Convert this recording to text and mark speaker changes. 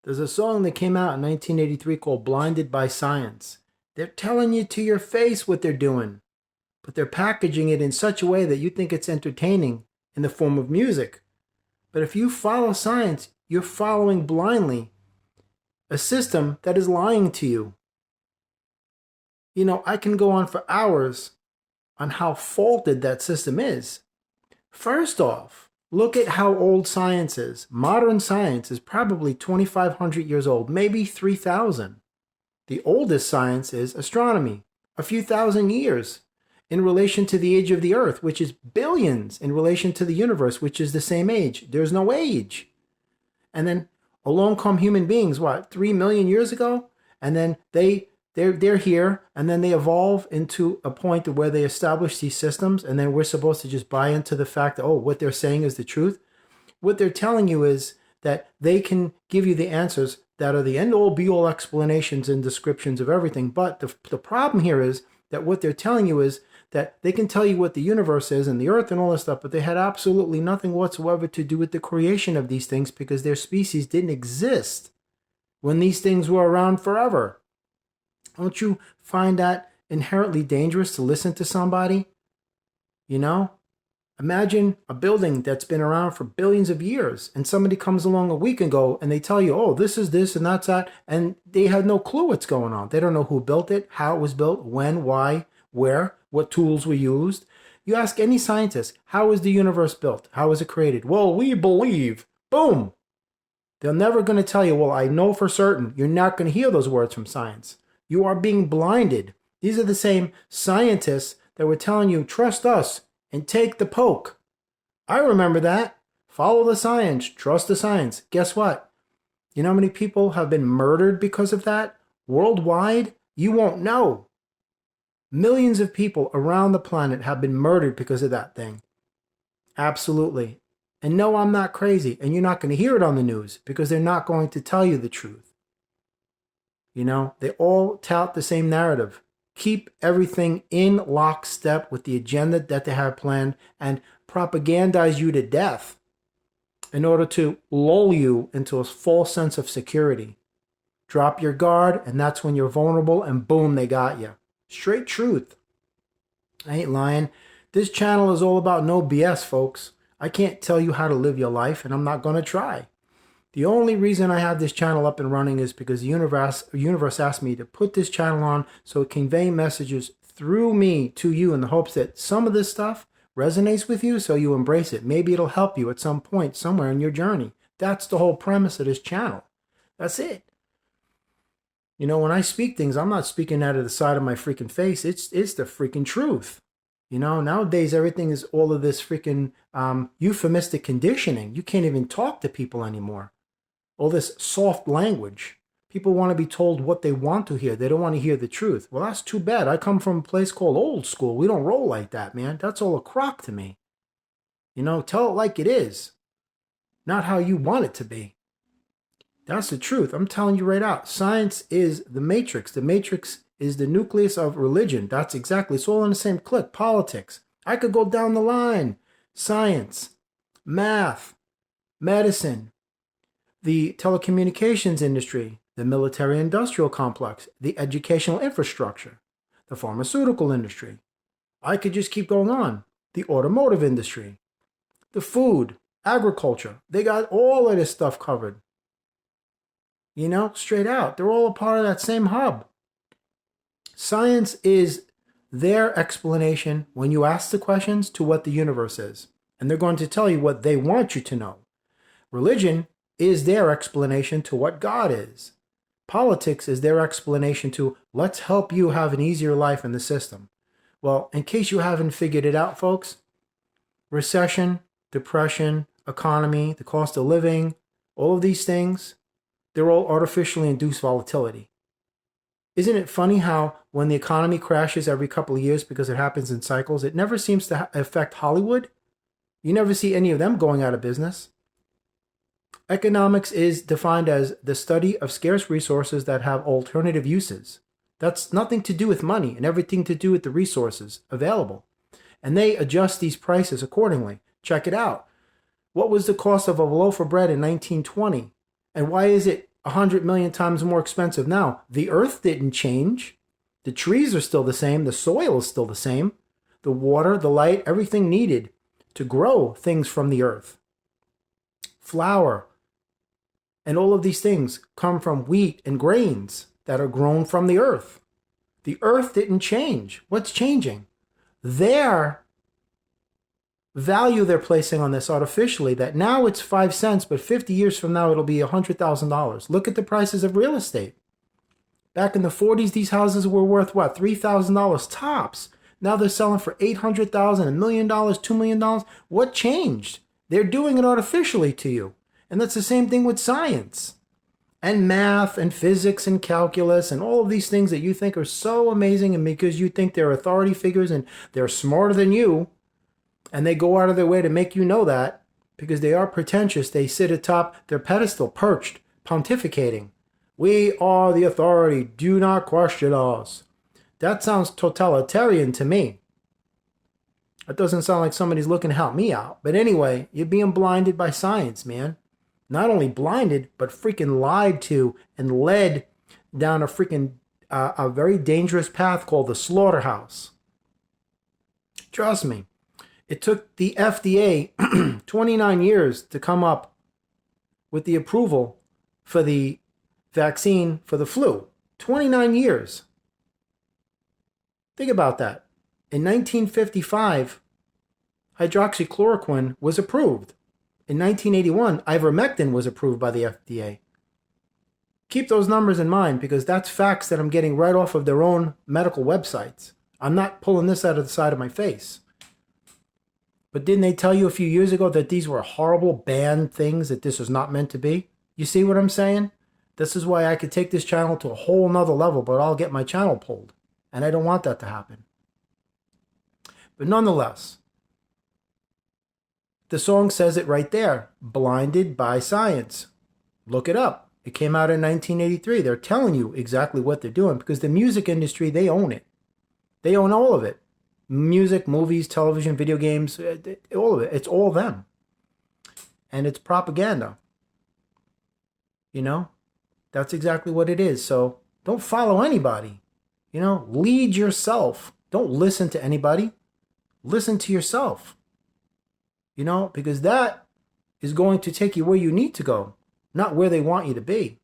Speaker 1: There's a song that came out in 1983 called Blinded by Science. They're telling you to your face what they're doing, but they're packaging it in such a way that you think it's entertaining in the form of music. But if you follow science, you're following blindly a system that is lying to you. You know, I can go on for hours on how faulted that system is. First off, look at how old science is. Modern science is probably 2,500 years old, maybe 3,000. The oldest science is astronomy, a few thousand years in relation to the age of the Earth, which is billions in relation to the universe, which is the same age. There's no age. And then along come human beings, 3 million years ago? And then they're here, and then they evolve into a point where they establish these systems, and then we're supposed to just buy into the fact that, oh, what they're saying is the truth. What they're telling you is that they can give you the answers that are the end-all, be-all explanations and descriptions of everything. But the problem here is that what they're telling you is that they can tell you what the universe is and the earth and all this stuff, but they had absolutely nothing whatsoever to do with the creation of these things because their species didn't exist when these things were around forever. Don't you find that inherently dangerous to listen to somebody? You know? Imagine a building that's been around for billions of years and somebody comes along a week ago and they tell you, oh, this is this and that's that, and they have no clue what's going on. They don't know who built it, how it was built, when, why, where, what tools were used. You ask any scientist, how is the universe built? How was it created? Well, we believe. Boom. They're never going to tell you, well, I know for certain. You're not going to hear those words from science. You are being blinded. These are the same scientists that were telling you, trust us and take the poke. I remember that. Follow the science. Trust the science. Guess what? You know how many people have been murdered because of that? Worldwide? You won't know. Millions of people around the planet have been murdered because of that thing. Absolutely. And no, I'm not crazy. And you're not going to hear it on the news because they're not going to tell you the truth. You know, they all tout the same narrative. Keep everything in lockstep with the agenda that they have planned and propagandize you to death in order to lull you into a false sense of security. Drop your guard, and that's when you're vulnerable, and boom, they got you. Straight truth. I ain't lying. This channel is all about no BS, folks. I can't tell you how to live your life, and I'm not going to try. The only reason I have this channel up and running is because the universe asked me to put this channel on so it convey messages through me to you in the hopes that some of this stuff resonates with you so you embrace it. Maybe it'll help you at some point somewhere in your journey. That's the whole premise of this channel. That's it. You know, when I speak things, I'm not speaking out of the side of my freaking face. It's the freaking truth. You know, nowadays everything is all of this freaking euphemistic conditioning. You can't even talk to people anymore. All this soft language. People want to be told what they want to hear. They don't want to hear the truth. Well, that's too bad. I come from a place called old school. We don't roll like that, man. That's all a crock to me. You know, tell it like it is. Not how you want it to be. That's the truth. I'm telling you right out. Science is the matrix. The matrix is the nucleus of religion. That's exactly. It's all in the same clique. Politics. I could go down the line. Science, math, medicine, the telecommunications industry, the military-industrial complex, the educational infrastructure, the pharmaceutical industry. I could just keep going on. The automotive industry, the food, agriculture. They got all of this stuff covered. You know, straight out. They're all a part of that same hub. Science is their explanation when you ask the questions to what the universe is. And they're going to tell you what they want you to know. Religion is their explanation to what God is. Politics is their explanation to let's help you have an easier life in the system. Well, in case you haven't figured it out, folks, recession, depression, economy, the cost of living, all of these things, they're all artificially induced volatility. Isn't it funny how when the economy crashes every couple of years because it happens in cycles, it never seems to affect Hollywood? You never see any of them going out of business. Economics is defined as the study of scarce resources that have alternative uses. That's nothing to do with money and everything to do with the resources available. And they adjust these prices accordingly. Check it out. What was the cost of a loaf of bread in 1920? And why is it 100 million times more expensive now. The earth didn't change. The trees are still the same. The soil is still the same. The water, the light, everything needed to grow things from the earth. Flour and all of these things come from wheat and grains that are grown from the earth. The earth didn't change. What's changing? Their value they're placing on this artificially, that now it's 5 cents, but 50 years from now it'll be $100,000. Look at the prices of real estate. Back in the 40s, these houses were worth what? $3,000 tops. Now they're selling for $800,000, $1 million, $2 million. What changed? They're doing it artificially to you. And that's the same thing with science and math and physics and calculus and all of these things that you think are so amazing, and because you think they're authority figures and they're smarter than you, and they go out of their way to make you know that because they are pretentious. They sit atop their pedestal, perched, pontificating. We are the authority. Do not question us. That sounds totalitarian to me. That doesn't sound like somebody's looking to help me out. But anyway, you're being blinded by science, man. Not only blinded, but freaking lied to and led down a very dangerous path called the slaughterhouse. Trust me. It took the FDA 29 years to come up with the approval for the vaccine for the flu. 29 years. Think about that. In 1955, hydroxychloroquine was approved. In 1981, ivermectin was approved by the FDA. Keep those numbers in mind because that's facts that I'm getting right off of their own medical websites. I'm not pulling this out of the side of my face. But didn't they tell you a few years ago that these were horrible, banned things, that this was not meant to be? You see what I'm saying? This is why I could take this channel to a whole nother level, but I'll get my channel pulled. And I don't want that to happen. But nonetheless, the song says it right there. Blinded by science. Look it up. It came out in 1983. They're telling you exactly what they're doing because the music industry, they own it. They own all of it. Music, movies, television, video games, all of it. It's all them. And it's propaganda. You know? That's exactly what it is. So don't follow anybody. You know? Lead yourself. Don't listen to anybody. Listen to yourself. You know? Because that is going to take you where you need to go, not where they want you to be.